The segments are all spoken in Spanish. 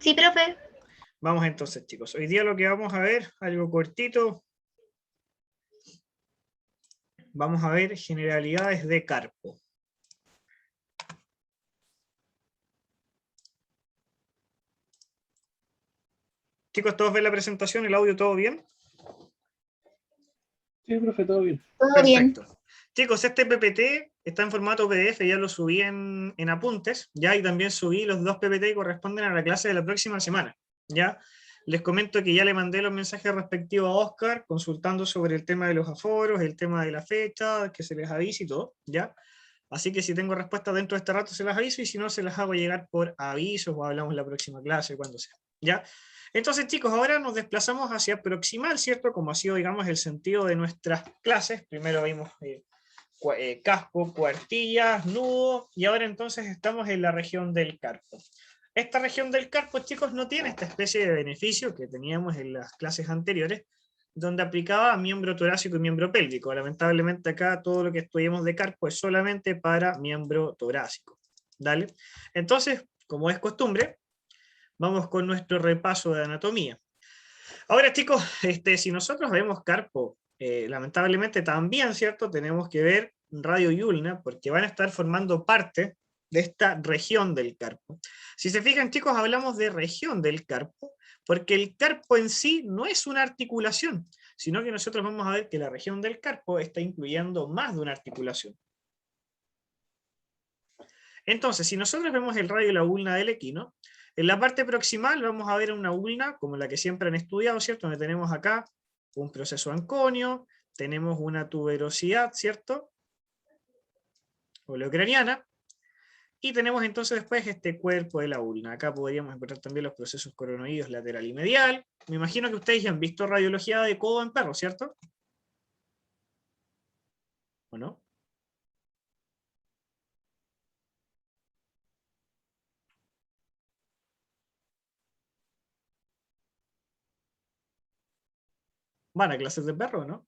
Sí, profe. Vamos entonces, chicos. Hoy día lo que vamos a ver, algo cortito. Vamos a ver generalidades de Carpo. Chicos, ¿todos ven la presentación? ¿El audio todo bien? Sí, profe, todo bien. Todo bien. Perfecto. Chicos, este PPT está en formato PDF, ya lo subí en apuntes, ya, y también subí los dos PPT que corresponden a la clase de la próxima semana, ya. Les comento que ya le mandé los mensajes respectivos a Oscar, consultando sobre el tema de los aforos, el tema de la fecha, que se les avise y todo, ya. Así que si tengo respuesta dentro de este rato se las aviso, y si no, se las hago llegar por avisos o hablamos la próxima clase, cuando sea, ya. Entonces, chicos, ahora nos desplazamos hacia proximal, ¿cierto? Como ha sido, digamos, el sentido de nuestras clases. Primero vimos casco, cuartillas, nudo, y ahora entonces estamos en la región del carpo. Esta región del carpo, chicos, no tiene esta especie de beneficio que teníamos en las clases anteriores, donde aplicaba miembro torácico y miembro pélvico. Lamentablemente acá todo lo que estudiamos de carpo es solamente para miembro torácico. ¿Dale? Entonces, como es costumbre, vamos con nuestro repaso de anatomía. Ahora, chicos, si nosotros vemos carpo, lamentablemente también, ¿cierto? Tenemos que ver radio y ulna, porque van a estar formando parte de esta región del carpo. Si se fijan, chicos, hablamos de región del carpo, porque el carpo en sí no es una articulación, sino que nosotros vamos a ver que la región del carpo está incluyendo más de una articulación. Entonces, si nosotros vemos el radio y la ulna del equino, en la parte proximal vamos a ver una ulna como la que siempre han estudiado, ¿cierto? Donde tenemos acá un proceso anconio, tenemos una tuberosidad, ¿cierto? Oleocraniana, y tenemos entonces después este cuerpo de la ulna. Acá podríamos encontrar también los procesos coronoides lateral y medial. Me imagino que ustedes ya han visto radiología de codo en perro, ¿cierto? ¿O no? ¿Van a clases de perro, no?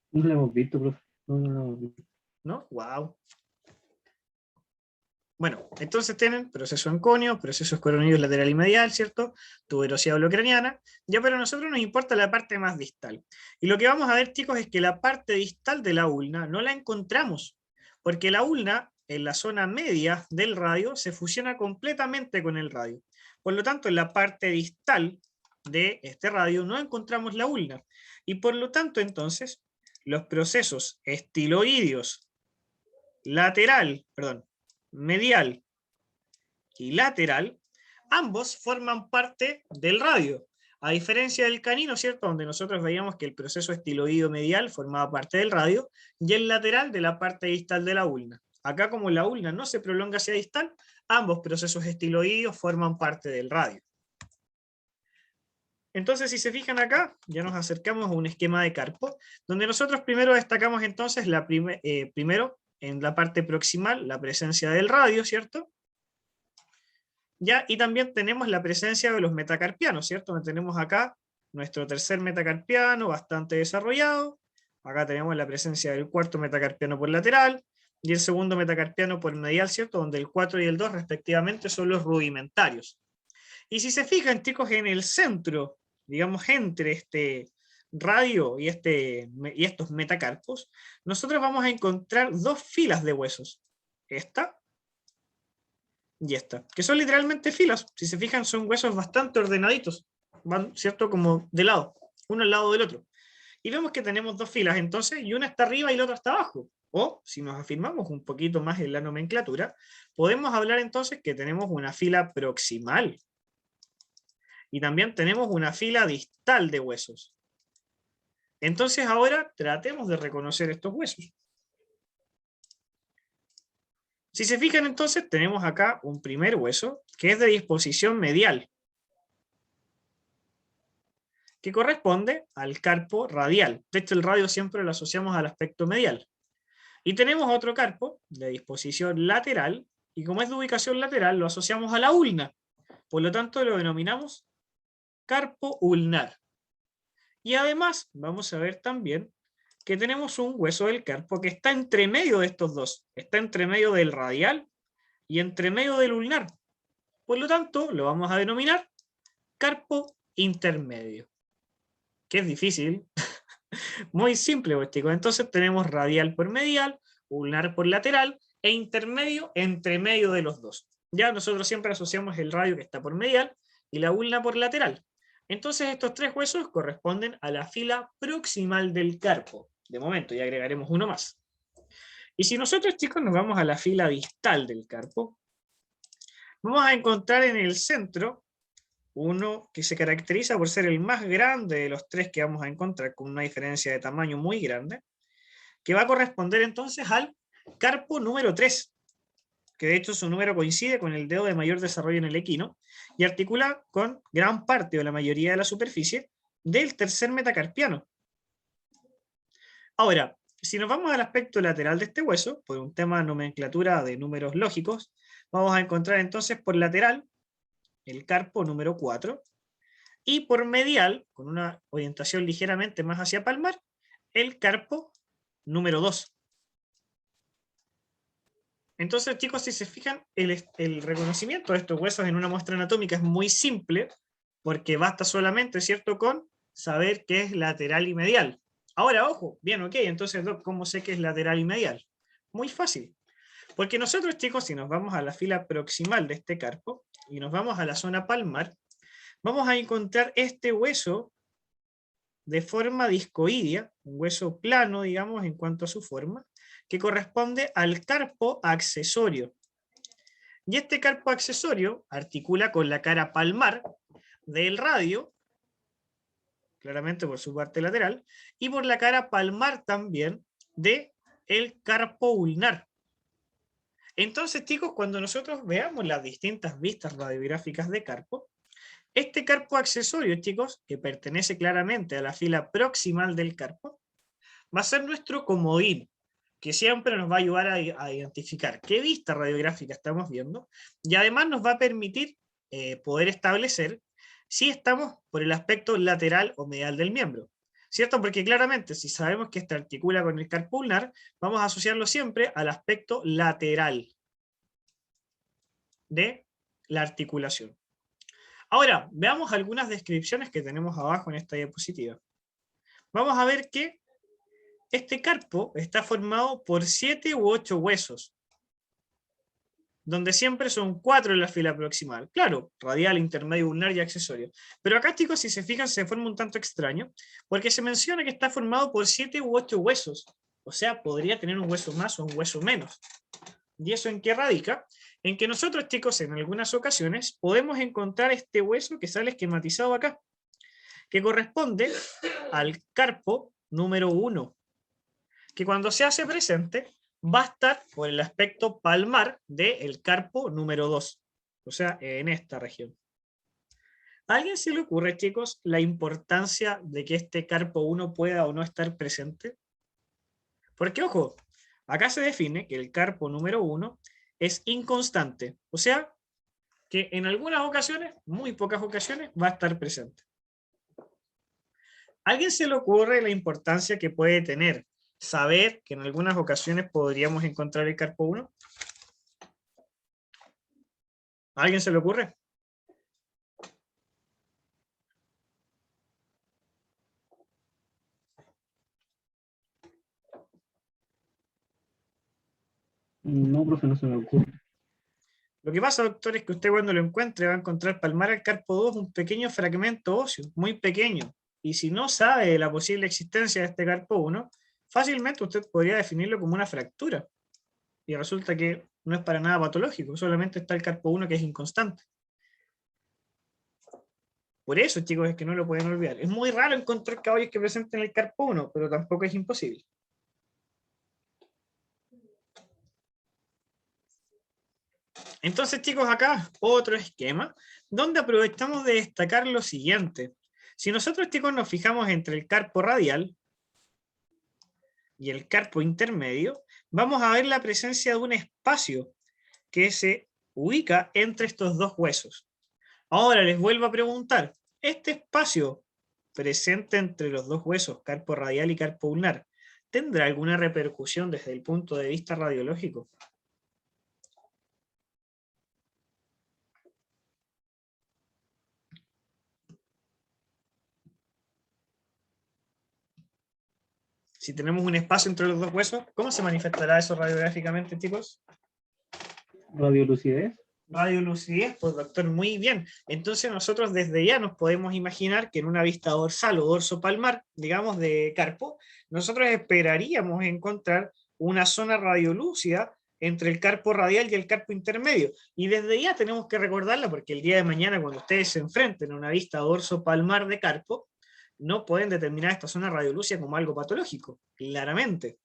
No lo hemos visto, profe. No. ¿No? ¡Wow! Bueno, entonces tienen proceso anconio, procesos coronoides lateral y medial, ¿cierto? Tuberosidad holocraniana, ya, pero a nosotros nos importa la parte más distal. Y lo que vamos a ver, chicos, es que la parte distal de la ulna no la encontramos, porque la ulna, en la zona media del radio, se fusiona completamente con el radio. Por lo tanto, en la parte distal de este radio no encontramos la ulna. Y por lo tanto, entonces, los procesos estiloideos medial y lateral, ambos forman parte del radio. A diferencia del canino, ¿cierto? Donde nosotros veíamos que el proceso estiloideo medial formaba parte del radio, y el lateral de la parte distal de la ulna. Acá, como la ulna no se prolonga hacia distal, ambos procesos estiloideos forman parte del radio. Entonces, si se fijan acá, ya nos acercamos a un esquema de carpo, donde nosotros primero destacamos entonces primero, en la parte proximal, la presencia del radio, ¿cierto? Ya, y también tenemos la presencia de los metacarpianos, ¿cierto? Donde tenemos acá nuestro tercer metacarpiano bastante desarrollado. Acá tenemos la presencia del cuarto metacarpiano por lateral y el segundo metacarpiano por medial, ¿cierto? Donde el 4 y el 2 respectivamente son los rudimentarios. Y si se fijan, chicos, en el centro, digamos, entre este radio y estos metacarpos, nosotros vamos a encontrar dos filas de huesos. Esta y esta, que son literalmente filas. Si se fijan, son huesos bastante ordenaditos. Van, ¿cierto? Como de lado, uno al lado del otro. Y vemos que tenemos dos filas entonces, y una está arriba y la otra está abajo. O, si nos afirmamos un poquito más en la nomenclatura, podemos hablar entonces que tenemos una fila proximal. Y también tenemos una fila distal de huesos. Entonces ahora tratemos de reconocer estos huesos. Si se fijan entonces, tenemos acá un primer hueso que es de disposición medial, que corresponde al carpo radial. De hecho, el radio siempre lo asociamos al aspecto medial. Y tenemos otro carpo de disposición lateral, y como es de ubicación lateral, lo asociamos a la ulna. Por lo tanto, lo denominamos carpo ulnar. Y además, vamos a ver también que tenemos un hueso del carpo que está entre medio de estos dos. Está entre medio del radial y entre medio del ulnar. Por lo tanto, lo vamos a denominar carpo intermedio. Que es difícil. Muy simple, pues, chicos. Entonces tenemos radial por medial, ulnar por lateral e intermedio entre medio de los dos. Ya nosotros siempre asociamos el radio que está por medial y la ulna por lateral. Entonces estos tres huesos corresponden a la fila proximal del carpo. De momento, ya agregaremos uno más. Y si nosotros, chicos, nos vamos a la fila distal del carpo, vamos a encontrar en el centro uno que se caracteriza por ser el más grande de los tres que vamos a encontrar, con una diferencia de tamaño muy grande, que va a corresponder entonces al carpo número 3, que de hecho su número coincide con el dedo de mayor desarrollo en el equino, y articula con gran parte o la mayoría de la superficie del tercer metacarpiano. Ahora, si nos vamos al aspecto lateral de este hueso, por un tema de nomenclatura de números lógicos, vamos a encontrar entonces por lateral el carpo número 4, y por medial, con una orientación ligeramente más hacia palmar, el carpo número 2. Entonces, chicos, si se fijan, el reconocimiento de estos huesos en una muestra anatómica es muy simple, porque basta solamente, ¿cierto?, con saber qué es lateral y medial. Ahora, ojo, bien, ok, entonces, Doc, ¿cómo sé qué es lateral y medial? Muy fácil. Porque nosotros, chicos, si nos vamos a la fila proximal de este carpo, y nos vamos a la zona palmar, vamos a encontrar este hueso de forma discoidea, un hueso plano, digamos, en cuanto a su forma, que corresponde al carpo accesorio. Y este carpo accesorio articula con la cara palmar del radio, claramente por su parte lateral, y por la cara palmar también de el carpo ulnar. Entonces, chicos, cuando nosotros veamos las distintas vistas radiográficas de carpo, este carpo accesorio, chicos, que pertenece claramente a la fila proximal del carpo, va a ser nuestro comodín, que siempre nos va a ayudar a identificar qué vista radiográfica estamos viendo, y además nos va a permitir poder establecer si estamos por el aspecto lateral o medial del miembro. ¿Cierto? Porque claramente, si sabemos que este articula con el carpo ulnar, vamos a asociarlo siempre al aspecto lateral de la articulación. Ahora, veamos algunas descripciones que tenemos abajo en esta diapositiva. Vamos a ver que este carpo está formado por 7 u 8 huesos, donde siempre son 4 en la fila proximal. Claro, radial, intermedio, ulnar y accesorio. Pero acá, chicos, si se fijan, se forma un tanto extraño, porque se menciona que está formado por 7 u 8 huesos. O sea, podría tener un hueso más o un hueso menos. ¿Y eso en qué radica? En que nosotros, chicos, en algunas ocasiones podemos encontrar este hueso que sale esquematizado acá, que corresponde al carpo número 1, que cuando se hace presente va a estar por el aspecto palmar del carpo número 2, o sea, en esta región. ¿A alguien se le ocurre, chicos, la importancia de que este carpo 1 pueda o no estar presente? Porque, ojo, acá se define que el carpo número 1 es inconstante, o sea, que en algunas ocasiones, muy pocas ocasiones, va a estar presente. ¿A alguien se le ocurre la importancia que puede tener saber que en algunas ocasiones podríamos encontrar el carpo 1? ¿A alguien se le ocurre? No, profe, no se me ocurre. Lo que pasa, doctor, es que usted cuando lo encuentre va a encontrar palmar al carpo 2 un pequeño fragmento óseo, muy pequeño. Y si no sabe de la posible existencia de este carpo 1, fácilmente usted podría definirlo como una fractura. Y resulta que no es para nada patológico, solamente está el carpo 1 que es inconstante. Por eso, chicos, es que no lo pueden olvidar. Es muy raro encontrar caballos que presenten el carpo 1, pero tampoco es imposible. Entonces, chicos, acá otro esquema donde aprovechamos de destacar lo siguiente. Si nosotros, chicos, nos fijamos entre el carpo radial y el carpo intermedio, vamos a ver la presencia de un espacio que se ubica entre estos dos huesos. Ahora les vuelvo a preguntar, ¿este espacio presente entre los dos huesos, carpo radial y carpo ulnar, tendrá alguna repercusión desde el punto de vista radiológico? Si tenemos un espacio entre los dos huesos, ¿cómo se manifestará eso radiográficamente, chicos? Radiolucidez. Radiolucidez, pues doctor, muy bien. Entonces nosotros desde ya nos podemos imaginar que en una vista dorsal o dorso palmar, digamos de carpo, nosotros esperaríamos encontrar una zona radiolúcida entre el carpo radial y el carpo intermedio. Y desde ya tenemos que recordarla porque el día de mañana cuando ustedes se enfrenten a una vista dorso palmar de carpo, no pueden determinar esta zona radiolúcida como algo patológico, claramente.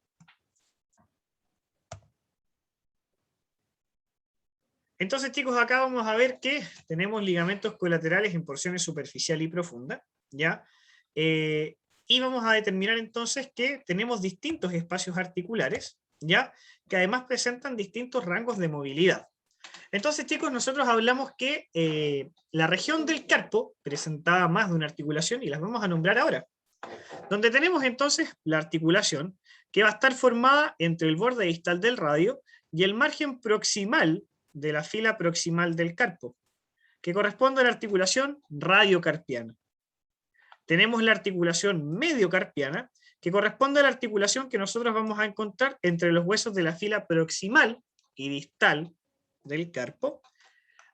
Entonces, chicos, acá vamos a ver que tenemos ligamentos colaterales en porciones superficial y profunda, ¿ya? Y vamos a determinar entonces que tenemos distintos espacios articulares, ¿ya? Que además presentan distintos rangos de movilidad. Entonces, chicos, nosotros hablamos que la región del carpo presentaba más de una articulación y las vamos a nombrar ahora. Donde tenemos entonces la articulación que va a estar formada entre el borde distal del radio y el margen proximal de la fila proximal del carpo, que corresponde a la articulación radiocarpiana. Tenemos la articulación mediocarpiana, que corresponde a la articulación que nosotros vamos a encontrar entre los huesos de la fila proximal y distal del carpo.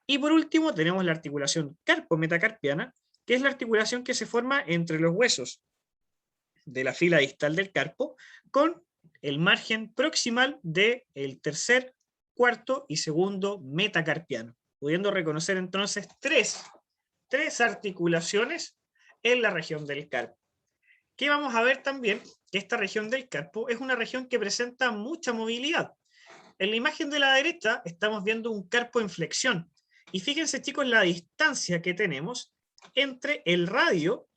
Y por último tenemos la articulación carpo-metacarpiana, que es la articulación que se forma entre los huesos de la fila distal del carpo con el margen proximal del tercer, cuarto y segundo metacarpiano, pudiendo reconocer entonces tres articulaciones en la región del carpo. Que vamos a ver también que esta región del carpo es una región que presenta mucha movilidad. En la imagen de la derecha estamos viendo un carpo en flexión. Y fíjense, chicos, la distancia que tenemos entre el radio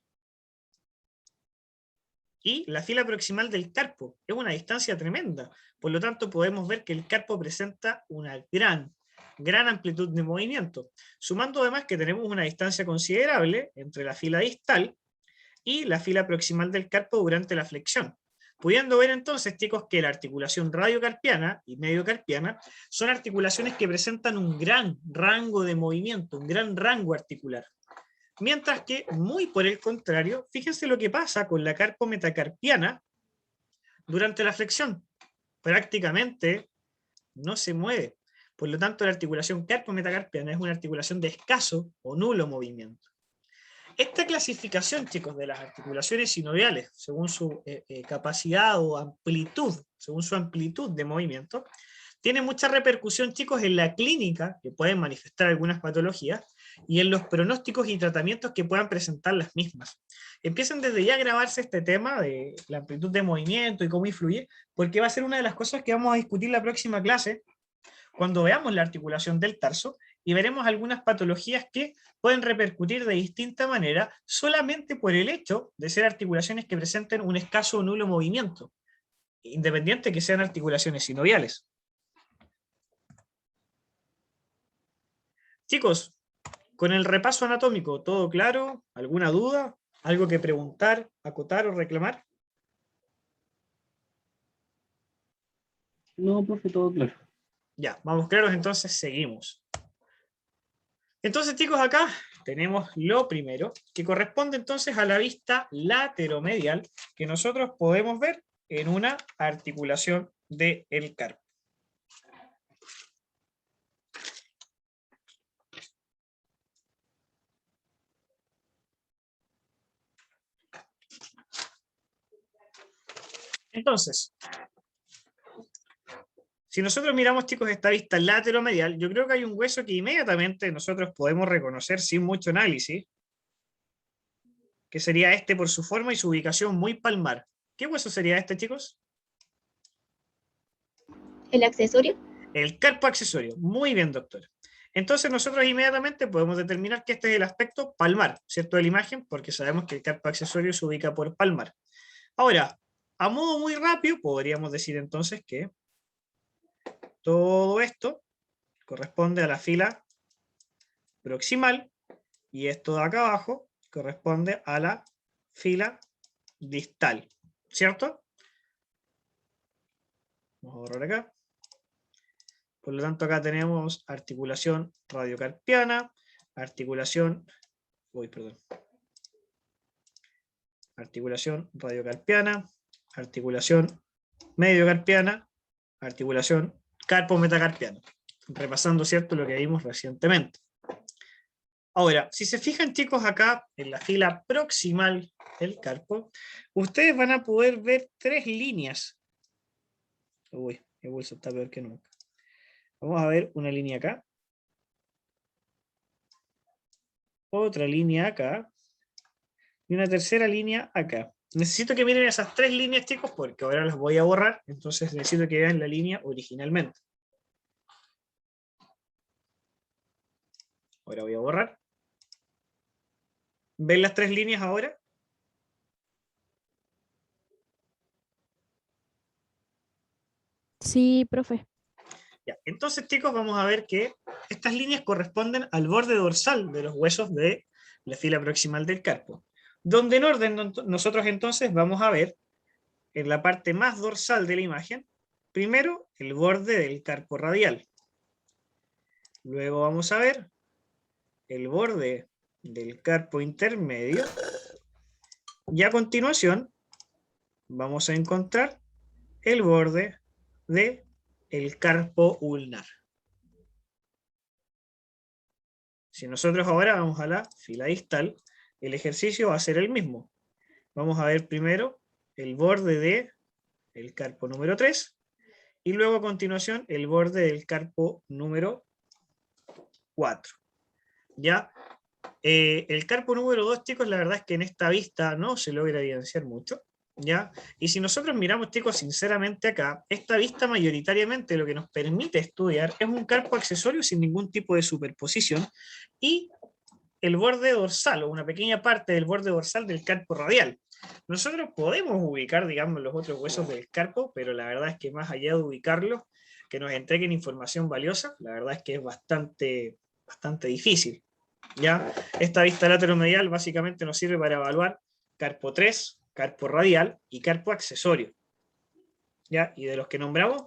y la fila proximal del carpo. Es una distancia tremenda. Por lo tanto, podemos ver que el carpo presenta una gran amplitud de movimiento. Sumando además que tenemos una distancia considerable entre la fila distal y la fila proximal del carpo durante la flexión. Pudiendo ver entonces, chicos, que la articulación radiocarpiana y mediocarpiana son articulaciones que presentan un gran rango de movimiento, un gran rango articular. Mientras que, muy por el contrario, fíjense lo que pasa con la carpo-metacarpiana durante la flexión. Prácticamente no se mueve. Por lo tanto, la articulación carpo-metacarpiana es una articulación de escaso o nulo movimiento. Esta clasificación, chicos, de las articulaciones sinoviales, según su capacidad o amplitud, según su amplitud de movimiento, tiene mucha repercusión, chicos, en la clínica, que pueden manifestar algunas patologías, y en los pronósticos y tratamientos que puedan presentar las mismas. Empiecen desde ya a grabarse este tema de la amplitud de movimiento y cómo influye, porque va a ser una de las cosas que vamos a discutir la próxima clase, cuando veamos la articulación del tarso, y veremos algunas patologías que pueden repercutir de distinta manera solamente por el hecho de ser articulaciones que presenten un escaso o nulo movimiento, independiente de que sean articulaciones sinoviales. Chicos, con el repaso anatómico, ¿todo claro? ¿Alguna duda? ¿Algo que preguntar, acotar o reclamar? No, profe, todo claro. Ya, vamos claros, entonces seguimos. Entonces, chicos, acá tenemos lo primero, que corresponde entonces a la vista lateromedial, que nosotros podemos ver en una articulación del carpo. Entonces, si nosotros miramos, chicos, esta vista lateromedial, yo creo que hay un hueso que inmediatamente nosotros podemos reconocer sin mucho análisis, que sería este por su forma y su ubicación muy palmar. ¿Qué hueso sería este, chicos? ¿El accesorio? El carpo accesorio. Muy bien, doctor. Entonces nosotros inmediatamente podemos determinar que este es el aspecto palmar, ¿cierto? De la imagen, porque sabemos que el carpo accesorio se ubica por palmar. Ahora, a modo muy rápido, podríamos decir entonces que todo esto corresponde a la fila proximal y esto de acá abajo corresponde a la fila distal, ¿cierto? Vamos a borrar acá. Por lo tanto, acá tenemos articulación radiocarpiana, articulación radiocarpiana, articulación mediocarpiana, articulación carpo-metacarpiana. Repasando, ¿cierto?, lo que vimos recientemente. Ahora, si se fijan, chicos, acá en la fila proximal del carpo, ustedes van a poder ver 3 líneas. Uy, el bolso está peor que nunca. Vamos a ver una línea acá. Otra línea acá. Y una tercera línea acá. Necesito que miren esas 3 líneas, chicos, porque ahora las voy a borrar. Entonces necesito que vean la línea originalmente. Ahora voy a borrar. ¿Ven las 3 líneas ahora? Sí, profe. Ya. Entonces, chicos, vamos a ver que estas líneas corresponden al borde dorsal de los huesos de la fila proximal del carpo. Donde en orden nosotros entonces vamos a ver en la parte más dorsal de la imagen, primero el borde del carpo radial. Luego vamos a ver el borde del carpo intermedio. Y a continuación vamos a encontrar el borde del carpo ulnar. Si nosotros ahora vamos a la fila distal, el ejercicio va a ser el mismo. Vamos a ver primero el borde del carpo número 3 y luego a continuación el borde del carpo número 4. ¿Ya? El carpo número 2, chicos, la verdad es que en esta vista no se logra evidenciar mucho. ¿Ya? Y si nosotros miramos, chicos, sinceramente acá, esta vista mayoritariamente lo que nos permite estudiar es un carpo accesorio sin ningún tipo de superposición y el borde dorsal o una pequeña parte del borde dorsal del carpo radial. Nosotros podemos ubicar, digamos, los otros huesos del carpo, pero la verdad es que más allá de ubicarlos, que nos entreguen información valiosa, la verdad es que es bastante difícil. ¿Ya? Esta vista lateromedial básicamente nos sirve para evaluar carpo 3, carpo radial y carpo accesorio. ¿Ya? Y de los que nombramos,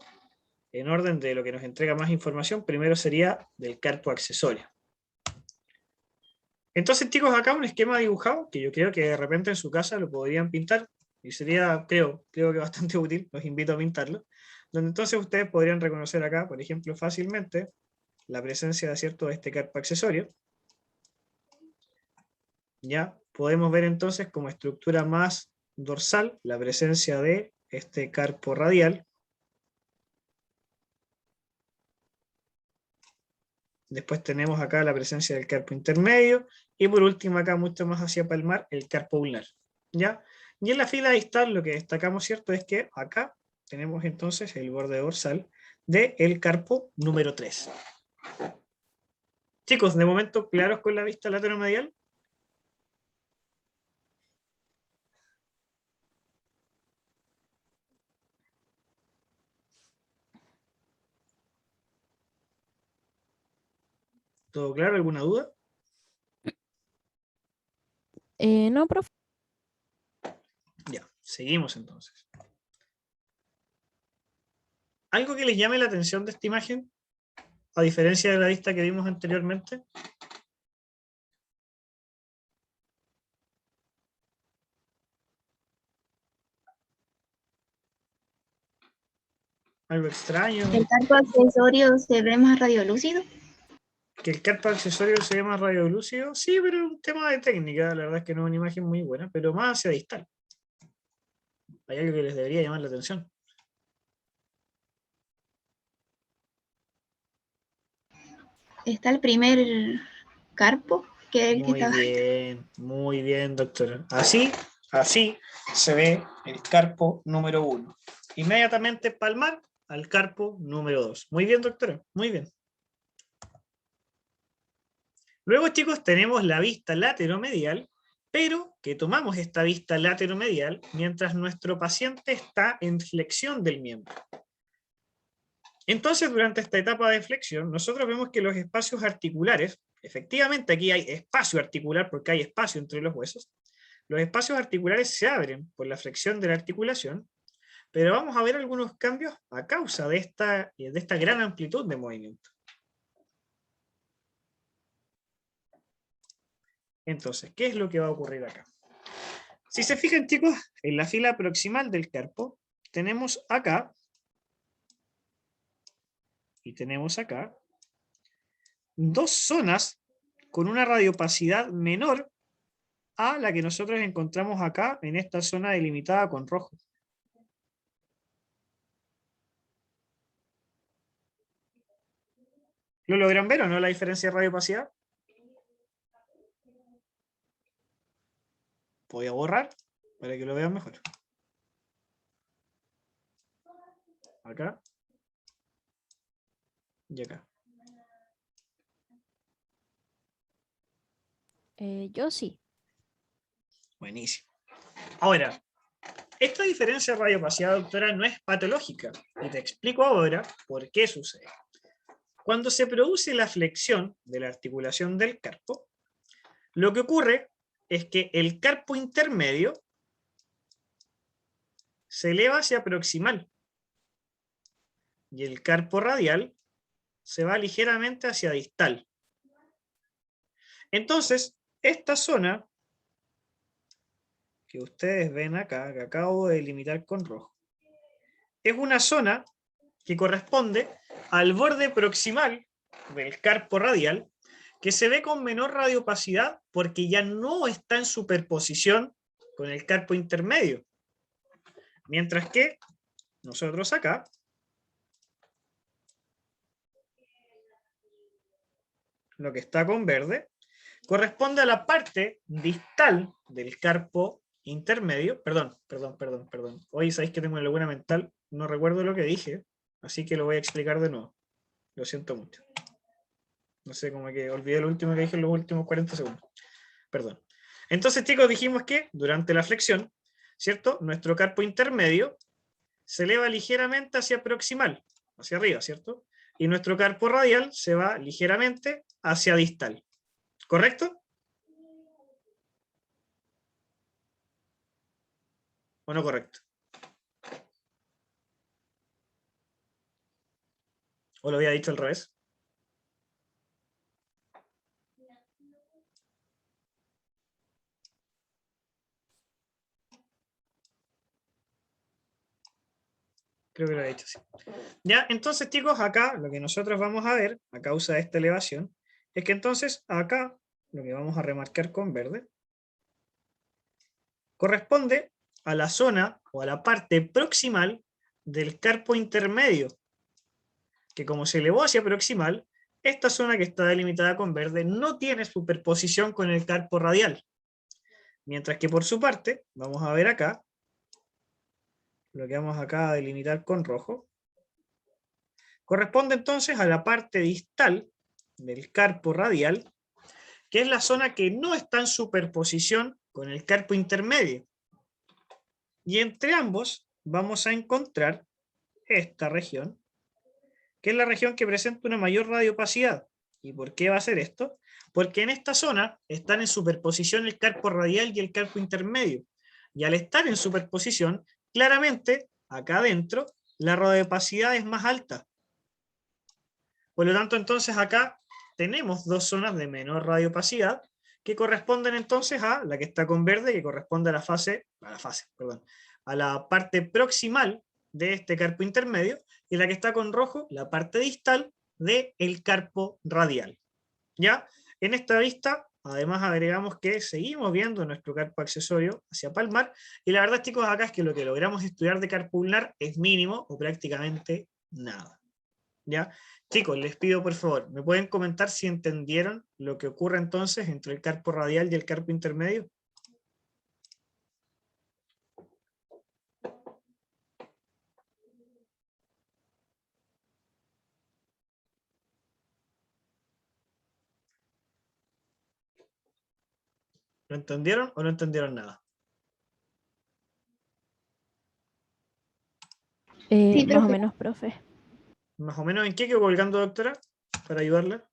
en orden de lo que nos entrega más información, primero sería del carpo accesorio. Entonces, chicos, acá un esquema dibujado, que yo creo que de repente en su casa lo podrían pintar, y sería, creo que bastante útil, los invito a pintarlo, donde entonces ustedes podrían reconocer acá, por ejemplo, fácilmente, la presencia de cierto de este carpo accesorio. Ya podemos ver entonces como estructura más dorsal la presencia de este carpo radial. Después tenemos acá la presencia del carpo intermedio. Y por último acá mucho más hacia palmar el carpo ulnar. ¿Ya? Y en la fila distal lo que destacamos, ¿cierto?, es que acá tenemos entonces el borde dorsal del carpo número 3. Chicos, de momento, ¿claros con la vista lateromedial? ¿Todo claro? ¿Alguna duda? No, profe. Ya, seguimos entonces. ¿Algo que les llame la atención de esta imagen? A diferencia de la vista que vimos anteriormente. Algo extraño. ¿El carpo accesorio se ve más radiolúcido? Que el carpo accesorio se llama radiolúcido. Sí, pero es un tema de técnica. La verdad es que no es una imagen muy buena, pero más hacia distal. Hay algo que les debería llamar la atención. Está el primer carpo, que es el que estaba. Muy bien, doctora. Así se ve el carpo número 1. Inmediatamente palmar al carpo número 2. Muy bien, doctora, muy bien. Luego, chicos, tenemos la vista lateromedial, pero que tomamos esta vista lateromedial mientras nuestro paciente está en flexión del miembro. Entonces, durante esta etapa de flexión, nosotros vemos que los espacios articulares, efectivamente aquí hay espacio articular porque hay espacio entre los huesos, los espacios articulares se abren por la flexión de la articulación, pero vamos a ver algunos cambios a causa de esta gran amplitud de movimiento. Entonces, ¿qué es lo que va a ocurrir acá? Si se fijan, chicos, en la fila proximal del carpo, tenemos acá y tenemos acá dos zonas con una radiopacidad menor a la que nosotros encontramos acá en esta zona delimitada con rojo. ¿Lo logran ver o no la diferencia de radiopacidad? Voy a borrar para que lo vean mejor. Acá. Y acá. Yo sí. Buenísimo. Ahora, esta diferencia de radiopacidad, doctora, no es patológica. Y te explico ahora por qué sucede. Cuando se produce la flexión de la articulación del carpo, lo que ocurre es que el carpo intermedio se eleva hacia proximal y el carpo radial se va ligeramente hacia distal. Entonces, esta zona que ustedes ven acá, que acabo de delimitar con rojo, es una zona que corresponde al borde proximal del carpo radial, que se ve con menor radiopacidad porque ya no está en superposición con el carpo intermedio. Mientras que nosotros acá lo que está con verde corresponde a la parte distal del carpo intermedio. Perdón. Hoy sabéis que tengo una laguna mental, no recuerdo lo que dije, así que lo voy a explicar de nuevo. Lo siento mucho. No sé, como que olvidé lo último que dije en los últimos 40 segundos. Perdón. Entonces, chicos, dijimos que durante la flexión, ¿cierto? Nuestro carpo intermedio se eleva ligeramente hacia proximal, hacia arriba, ¿cierto? Y nuestro carpo radial se va ligeramente hacia distal. ¿Correcto? ¿O no correcto? ¿O lo había dicho al revés? Creo que lo he dicho así. Ya, entonces, chicos, acá lo que nosotros vamos a ver, a causa de esta elevación, es que entonces acá, lo que vamos a remarcar con verde, corresponde a la zona o a la parte proximal del carpo intermedio, que como se elevó hacia proximal, esta zona que está delimitada con verde no tiene superposición con el carpo radial. Mientras que por su parte, vamos a ver acá, lo que vamos acá a delimitar con rojo, corresponde entonces a la parte distal del carpo radial, que es la zona que no está en superposición con el carpo intermedio. Y entre ambos vamos a encontrar esta región, que es la región que presenta una mayor radiopacidad. ¿Y por qué va a ser esto? Porque en esta zona están en superposición el carpo radial y el carpo intermedio. Y al estar en superposición, claramente, acá adentro, la radiopacidad es más alta. Por lo tanto, entonces acá tenemos dos zonas de menor radiopacidad que corresponden entonces a la que está con verde, que corresponde a la parte proximal de este carpo intermedio, y la que está con rojo, la parte distal del carpo radial. ¿Ya? En esta vista, además agregamos que seguimos viendo nuestro carpo accesorio hacia palmar, y la verdad, chicos, acá es que lo que logramos estudiar de carpo ulnar es mínimo o prácticamente nada. ¿Ya? Chicos, les pido por favor, ¿me pueden comentar si entendieron lo que ocurre entonces entre el carpo radial y el carpo intermedio? ¿Lo entendieron o no entendieron nada? Sí, Más o profe. menos, profe. ¿Más o menos en qué quedó colgando, doctora? Para ayudarla.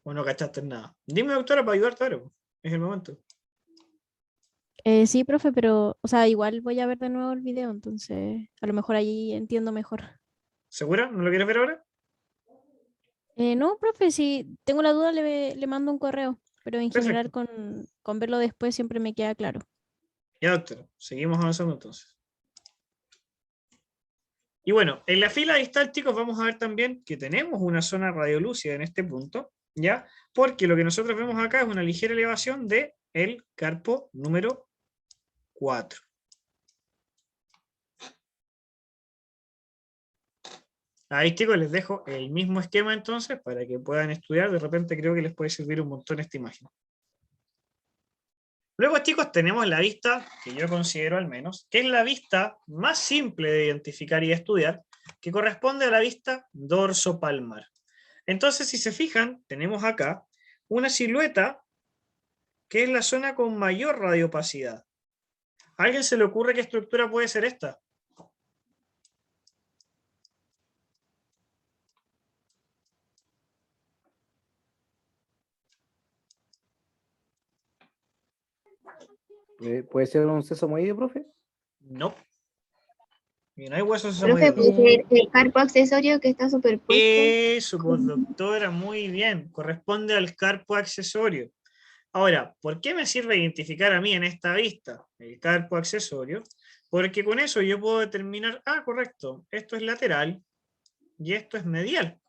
¿O no cachaste nada? Dime, doctora, para ayudarte ahora. Es el momento. Sí, profe, pero, o sea, igual voy a ver de nuevo el video, entonces a lo mejor ahí entiendo mejor. ¿Segura? ¿No lo quieres ver ahora? No, profe, si tengo la duda le mando un correo, pero en general Perfecto. con verlo después siempre me queda claro. Ya, doctora, seguimos avanzando entonces. Y bueno, en la fila distal, chicos, vamos a ver también que tenemos una zona radiolúcida en este punto, ¿ya? Porque lo que nosotros vemos acá es una ligera elevación del carpo número 4. Ahí, chicos, les dejo el mismo esquema entonces para que puedan estudiar. De repente creo que les puede servir un montón esta imagen. Luego, chicos, tenemos la vista, que yo considero al menos, que es la vista más simple de identificar y estudiar, que corresponde a la vista dorsopalmar. Entonces, si se fijan, tenemos acá una silueta que es la zona con mayor radiopacidad. ¿A alguien se le ocurre qué estructura puede ser esta? ¿Puede ser un sesamoide, profe? No. Y no hay huesos Profe, sesamoideosos. puede ser el carpo accesorio que está superpuesto. Eso, pues, doctora, muy bien. Corresponde al carpo accesorio. Ahora, ¿por qué me sirve identificar a mí en esta vista el carpo accesorio? Porque con eso yo puedo determinar, correcto, esto es lateral y esto es medial.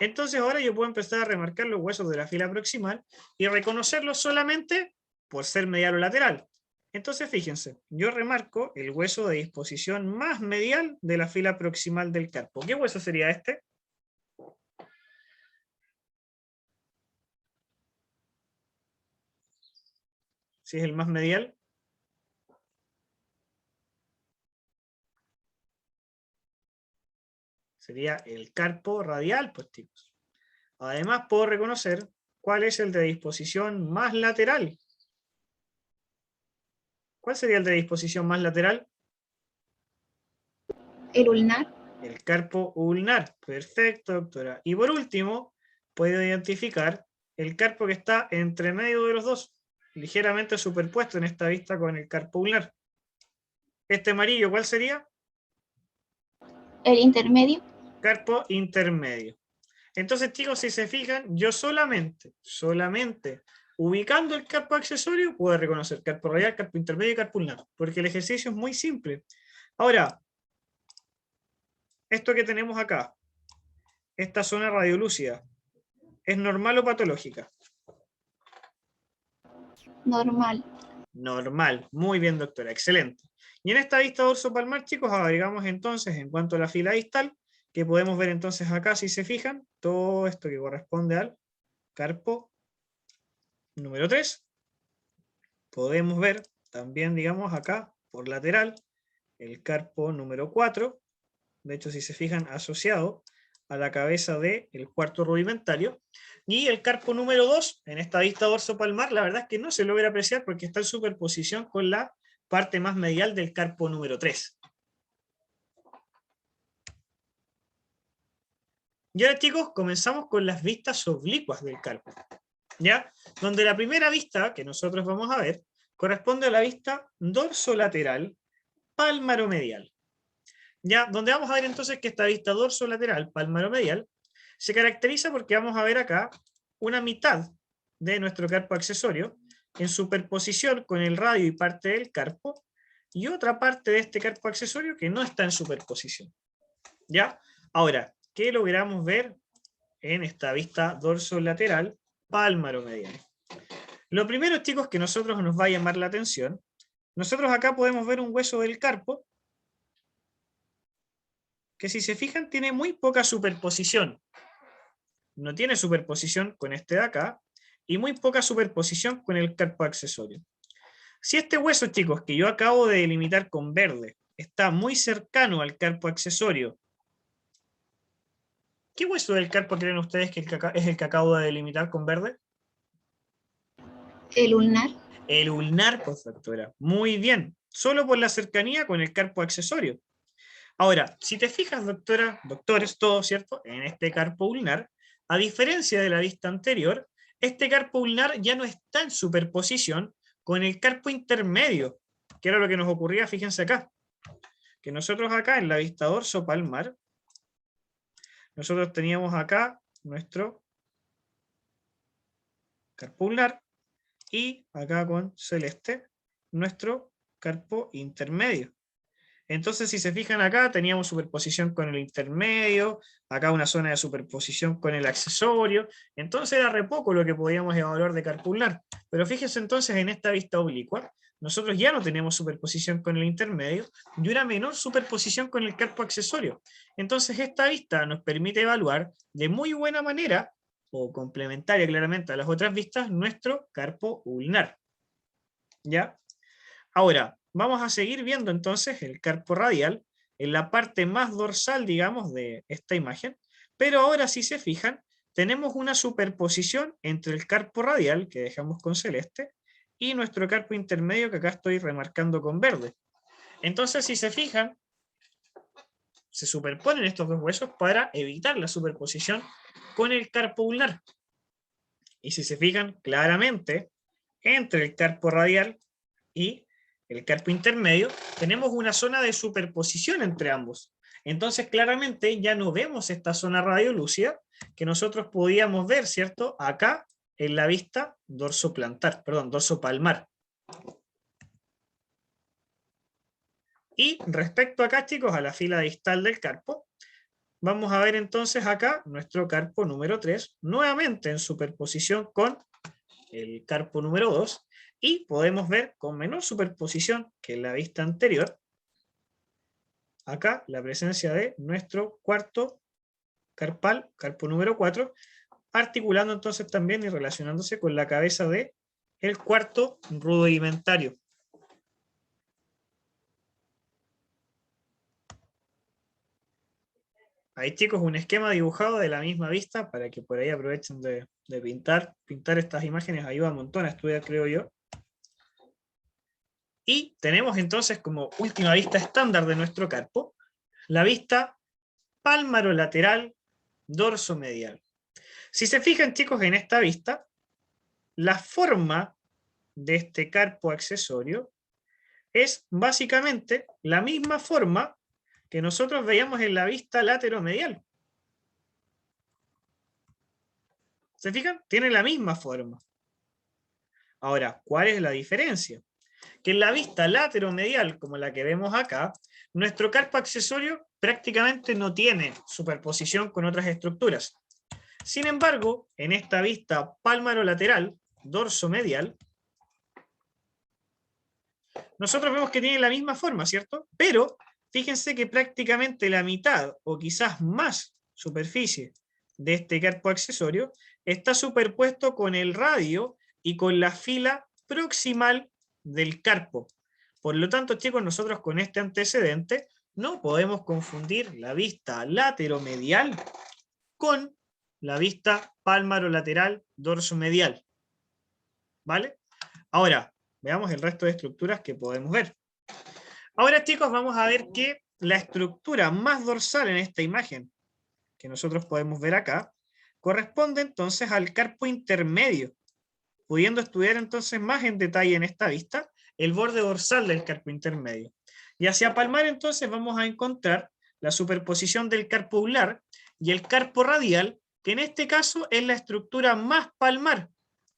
Entonces ahora yo puedo empezar a remarcar los huesos de la fila proximal y reconocerlos solamente por ser medial o lateral. Entonces fíjense, yo remarco el hueso de disposición más medial de la fila proximal del carpo. ¿Qué hueso sería este? Si es el más medial. Sería el carpo radial, pues chicos. Además puedo reconocer cuál es el de disposición más lateral. ¿Cuál sería el de disposición más lateral? El ulnar. El carpo ulnar. Perfecto, doctora. Y por último, puedo identificar el carpo que está entre medio de los dos, ligeramente superpuesto en esta vista con el carpo ulnar. Este amarillo, ¿cuál sería? El intermedio. Carpo intermedio. Entonces, chicos, si se fijan, yo solamente ubicando el carpo accesorio, puedo reconocer carpo radial, carpo intermedio y carpo ulnar, porque el ejercicio es muy simple. Ahora, esto que tenemos acá, esta zona radiolúcida, ¿es normal o patológica? Normal. Normal. Muy bien, doctora. Excelente. Y en esta vista dorsopalmar, chicos, agregamos entonces, en cuanto a la fila distal, que podemos ver entonces acá, si se fijan, todo esto que corresponde al carpo número 3. Podemos ver también, digamos, acá, por lateral, el carpo número 4. De hecho, si se fijan, asociado a la cabeza del cuarto rudimentario. Y el carpo número 2, en esta vista dorsopalmar, la verdad es que no se logra apreciar porque está en superposición con la parte más medial del carpo número 3. Y ahora, chicos, comenzamos con las vistas oblicuas del carpo, ¿ya? Donde la primera vista que nosotros vamos a ver corresponde a la vista dorsolateral palmaromedial. Ya, donde vamos a ver entonces que esta vista dorsolateral palmaromedial se caracteriza porque vamos a ver acá una mitad de nuestro carpo accesorio en superposición con el radio y parte del carpo, y otra parte de este carpo accesorio que no está en superposición. ¿Ya? Ahora, ¿qué logramos ver en esta vista dorsolateral palmaromedial? Lo primero, chicos, que nosotros nos va a llamar la atención, nosotros acá podemos ver un hueso del carpo que, si se fijan, tiene muy poca superposición. No tiene superposición con este de acá y muy poca superposición con el carpo accesorio. Si este hueso, chicos, que yo acabo de delimitar con verde, está muy cercano al carpo accesorio, ¿qué hueso del carpo creen ustedes que es el que acabo de delimitar con verde? El ulnar. El ulnar, pues, doctora. Muy bien. Solo por la cercanía con el carpo accesorio. Ahora, si te fijas, doctora, doctores, todo, ¿cierto? En este carpo ulnar, a diferencia de la vista anterior, este carpo ulnar ya no está en superposición con el carpo intermedio, que era lo que nos ocurría, fíjense acá, que nosotros acá en la vista dorsopalmar, nosotros teníamos acá nuestro carpo ulnar y acá con celeste nuestro carpo intermedio. Entonces, si se fijan acá, teníamos superposición con el intermedio, acá una zona de superposición con el accesorio, entonces era re poco lo que podíamos evaluar de carpo ulnar. Pero fíjense entonces en esta vista oblicua, nosotros ya no tenemos superposición con el intermedio y una menor superposición con el carpo accesorio. Entonces esta vista nos permite evaluar de muy buena manera, o complementaria claramente a las otras vistas, nuestro carpo ulnar. ¿Ya? Ahora, vamos a seguir viendo entonces el carpo radial en la parte más dorsal, digamos, de esta imagen, pero ahora si se fijan, tenemos una superposición entre el carpo radial, que dejamos con celeste, y nuestro carpo intermedio, que acá estoy remarcando con verde. Entonces, si se fijan, se superponen estos dos huesos para evitar la superposición con el carpo ulnar. Y si se fijan claramente, entre el carpo radial y el carpo intermedio, tenemos una zona de superposición entre ambos. Entonces, claramente ya no vemos esta zona radiolúcida que nosotros podíamos ver, ¿cierto? Acá en la vista dorsopalmar. Y respecto acá, chicos, a la fila distal del carpo, vamos a ver entonces acá nuestro carpo número 3, nuevamente en superposición con el carpo número 2, y podemos ver con menor superposición que en la vista anterior, acá la presencia de nuestro cuarto carpal, carpo número 4, articulando entonces también y relacionándose con la cabeza de el cuarto rudimentario. Ahí, chicos, un esquema dibujado de la misma vista para que por ahí aprovechen de pintar estas imágenes, ayuda un montón a estudiar, creo yo. Y tenemos entonces como última vista estándar de nuestro carpo, la vista pálmaro-lateral dorso-medial. Si se fijan, chicos, en esta vista, la forma de este carpo accesorio es básicamente la misma forma que nosotros veíamos en la vista lateromedial. ¿Se fijan? Tiene la misma forma. Ahora, ¿cuál es la diferencia? Que en la vista lateromedial, como la que vemos acá, nuestro carpo accesorio prácticamente no tiene superposición con otras estructuras. Sin embargo, en esta vista pálmaro-lateral, dorso-medial, nosotros vemos que tiene la misma forma, ¿cierto? Pero fíjense que prácticamente la mitad, o quizás más superficie de este carpo accesorio, está superpuesto con el radio y con la fila proximal del carpo. Por lo tanto, chicos, nosotros con este antecedente no podemos confundir la vista lateromedial con la vista pálmaro-lateral dorso-medial. ¿Vale? Ahora, veamos el resto de estructuras que podemos ver. Ahora, chicos, vamos a ver que la estructura más dorsal en esta imagen, que nosotros podemos ver acá, corresponde entonces al carpo intermedio, pudiendo estudiar entonces más en detalle en esta vista el borde dorsal del carpo intermedio. Y hacia palmar entonces vamos a encontrar la superposición del carpo ular y el carpo radial, que en este caso es la estructura más palmar,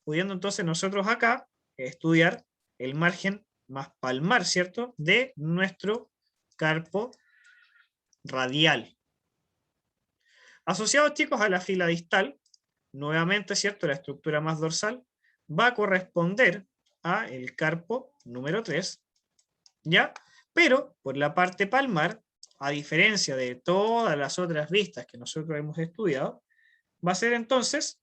pudiendo entonces nosotros acá estudiar el margen más palmar, ¿cierto?, de nuestro carpo radial. Asociados, chicos, a la fila distal, nuevamente, ¿cierto?, la estructura más dorsal va a corresponder a el carpo número 3, ¿ya? Pero por la parte palmar, a diferencia de todas las otras vistas que nosotros hemos estudiado, va a ser entonces,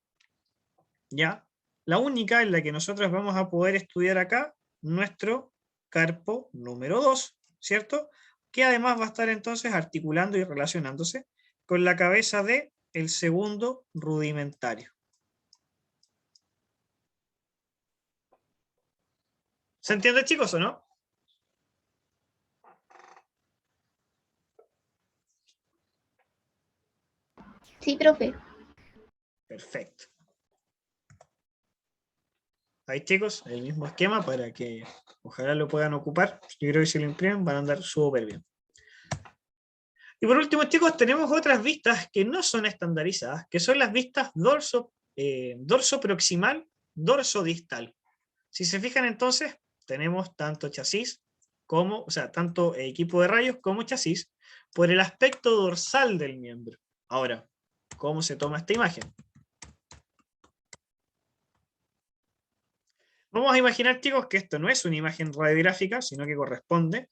¿ya?, la única en la que nosotros vamos a poder estudiar acá nuestro carpo número 2, ¿cierto? Que además va a estar entonces articulando y relacionándose con la cabeza de el segundo rudimentario. ¿Se entiende, chicos, o no? Sí, profe. Perfecto. Ahí, chicos, el mismo esquema para que ojalá lo puedan ocupar. Yo creo que si lo imprimen van a andar súper bien. Y por último, chicos, tenemos otras vistas que no son estandarizadas, que son las vistas dorso proximal, dorso distal. Si se fijan entonces, tenemos tanto chasis como, o sea, tanto equipo de rayos como chasis por el aspecto dorsal del miembro. Ahora, ¿cómo se toma esta imagen? Vamos a imaginar, chicos, que esto no es una imagen radiográfica, sino que corresponde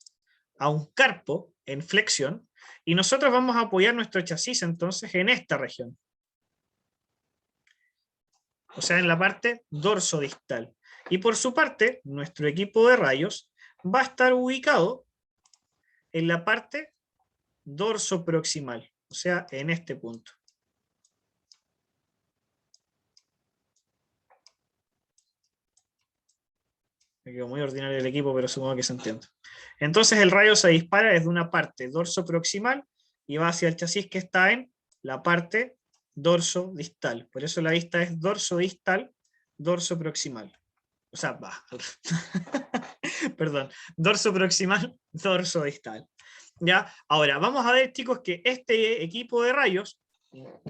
a un carpo en flexión, y nosotros vamos a apoyar nuestro chasis entonces en esta región. O sea, en la parte dorsodistal. Y por su parte, nuestro equipo de rayos va a estar ubicado en la parte dorsoproximal, o sea, en este punto. Me quedó muy ordinario el equipo, pero supongo que se entiende. Entonces el rayo se dispara desde una parte dorsoproximal y va hacia el chasis que está en la parte dorsodistal. Por eso la vista es dorsodistal, dorsoproximal. O sea, va. Perdón, dorsoproximal, dorsodistal. ¿Ya? Ahora, vamos a ver, chicos, que este equipo de rayos,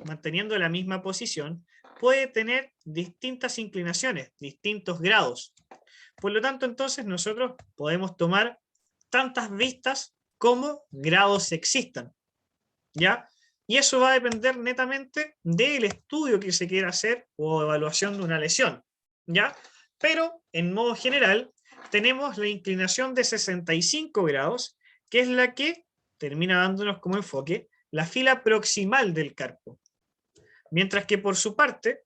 manteniendo la misma posición, puede tener distintas inclinaciones, distintos grados. Por lo tanto, entonces, nosotros podemos tomar tantas vistas como grados existan. ¿Ya? Y eso va a depender netamente del estudio que se quiera hacer o evaluación de una lesión. ¿Ya? Pero, en modo general, tenemos la inclinación de 65 grados, que es la que termina dándonos como enfoque la fila proximal del carpo. Mientras que por su parte,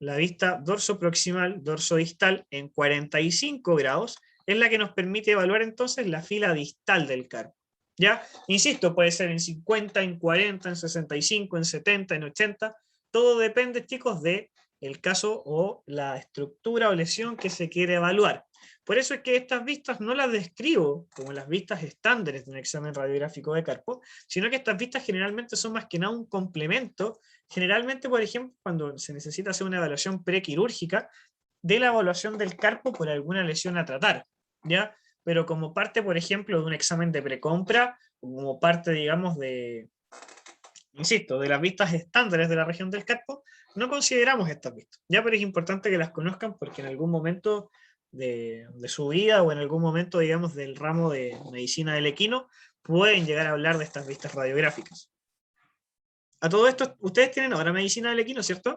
la vista dorsoproximal, dorsodistal en 45 grados es la que nos permite evaluar entonces la fila distal del carpo. ¿Ya? Insisto, puede ser en 50, en 40, en 65, en 70, en 80. Todo depende, chicos, de el caso o la estructura o lesión que se quiere evaluar. Por eso es que estas vistas no las describo como las vistas estándares de un examen radiográfico de carpo, sino que estas vistas generalmente son más que nada un complemento. Generalmente, por ejemplo, cuando se necesita hacer una evaluación prequirúrgica de la evaluación del carpo por alguna lesión a tratar, ¿ya? Pero como parte, por ejemplo, de un examen de precompra, o como parte, digamos, insisto, de las vistas estándares de la región del carpo, no consideramos estas vistas, ¿ya? Pero es importante que las conozcan porque en algún momento de su vida o en algún momento, digamos, del ramo de medicina del equino, pueden llegar a hablar de estas vistas radiográficas. A todo esto, ustedes tienen ahora medicina del equino, ¿cierto?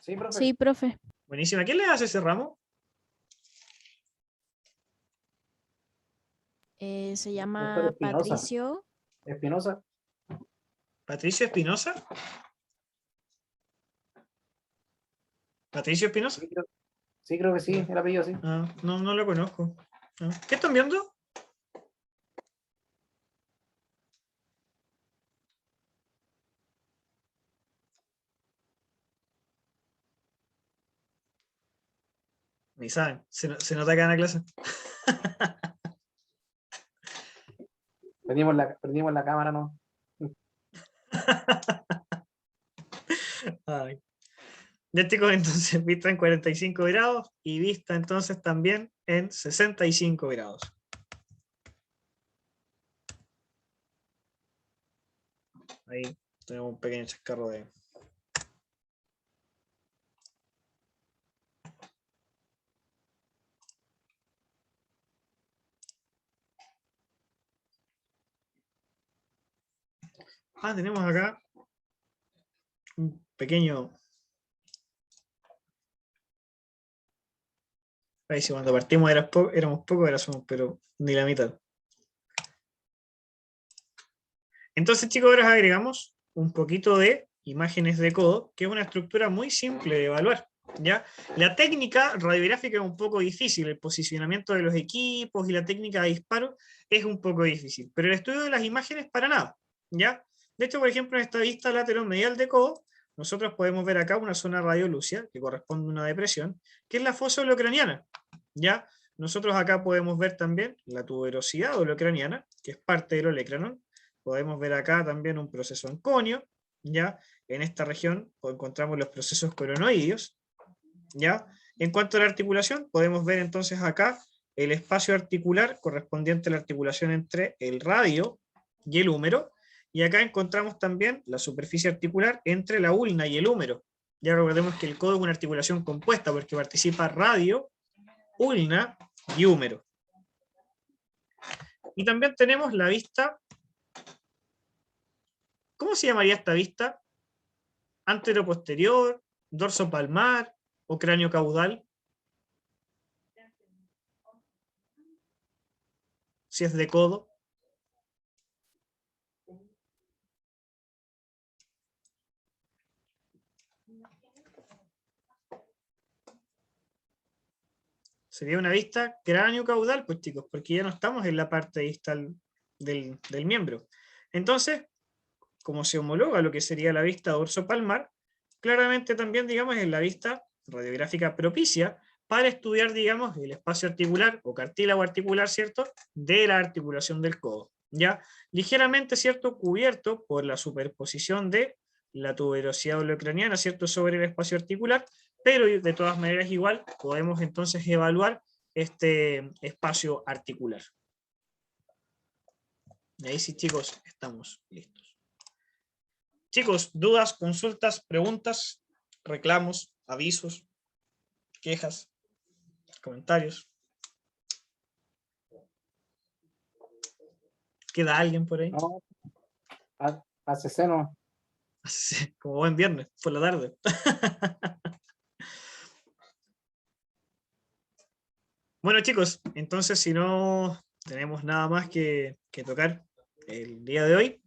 Sí, profe. Sí, profe. Buenísima. ¿Quién le hace ese ramo? Se Doctor llama Espinosa. Patricio. Espinosa. ¿Patricio Espinosa? ¿Patricio Espinosa? Sí, creo que sí, el apellido sí. Ah, no, no lo conozco. Ah, ¿qué están viendo? Ni saben, se nota que van a clase. Prendimos la cámara, ¿no? Ay. Ya, chicos, entonces vista en 45 grados y vista entonces también en 65 grados. Ahí tenemos un pequeño chascarro de... Ah, tenemos acá un pequeño... Ahí sí, cuando partimos éramos pocos, ahora somos, pero ni la mitad. Entonces, chicos, ahora agregamos un poquito de imágenes de codo, que es una estructura muy simple de evaluar, ¿ya? La técnica radiográfica es un poco difícil, el posicionamiento de los equipos y la técnica de disparo es un poco difícil, pero el estudio de las imágenes para nada, ¿ya? De hecho, por ejemplo, en esta vista lateromedial de codo, nosotros podemos ver acá una zona radiolúcida, que corresponde a una depresión, que es la fosa holocraniana, ¿ya? Nosotros acá podemos ver también la tuberosidad holocraniana, que es parte del olecranon. Podemos ver acá también un proceso en conio, ¿ya? En esta región encontramos los procesos coronoideos, ¿ya? En cuanto a la articulación, podemos ver entonces acá el espacio articular correspondiente a la articulación entre el radio y el húmero, y acá encontramos también la superficie articular entre la ulna y el húmero. Ya recordemos que el codo es una articulación compuesta porque participa radio, ulna y húmero. Y también tenemos la vista. ¿Cómo se llamaría esta vista? ¿Anteroposterior, dorso palmar o cráneo caudal? Si es de codo. Sería una vista cráneo caudal, pues chicos, porque ya no estamos en la parte distal del miembro. Entonces, como se homologa lo que sería la vista dorsopalmar, claramente también, digamos, es la vista radiográfica propicia para estudiar, digamos, el espacio articular o cartílago articular, ¿cierto?, de la articulación del codo, ¿ya? Ligeramente, ¿cierto?, cubierto por la superposición de la tuberosidad olecraniana, ¿cierto?, sobre el espacio articular, pero de todas maneras igual podemos entonces evaluar este espacio articular. Y ahí sí, chicos, estamos listos. Chicos, dudas, consultas, preguntas, reclamos, avisos, quejas, comentarios. ¿Queda alguien por ahí? No, hace seno. Como buen viernes, por la tarde. Bueno, chicos, entonces si no tenemos nada más que tocar el día de hoy,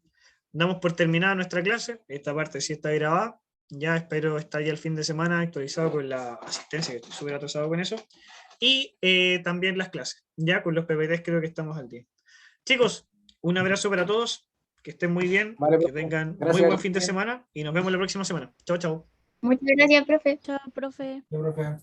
damos por terminada nuestra clase. Esta parte sí está grabada. Ya espero estar ya el fin de semana actualizado con la asistencia, que estoy súper atrasado con eso. Y también las clases. Ya con los PPTs creo que estamos al día. Chicos, un abrazo para todos. Que estén muy bien. Vale, Que profe. tengan muy Gracias. buen fin de semana. Y nos vemos la próxima semana. Chao, chao. Muchas gracias, profe. Chao, profe. Sí, profe.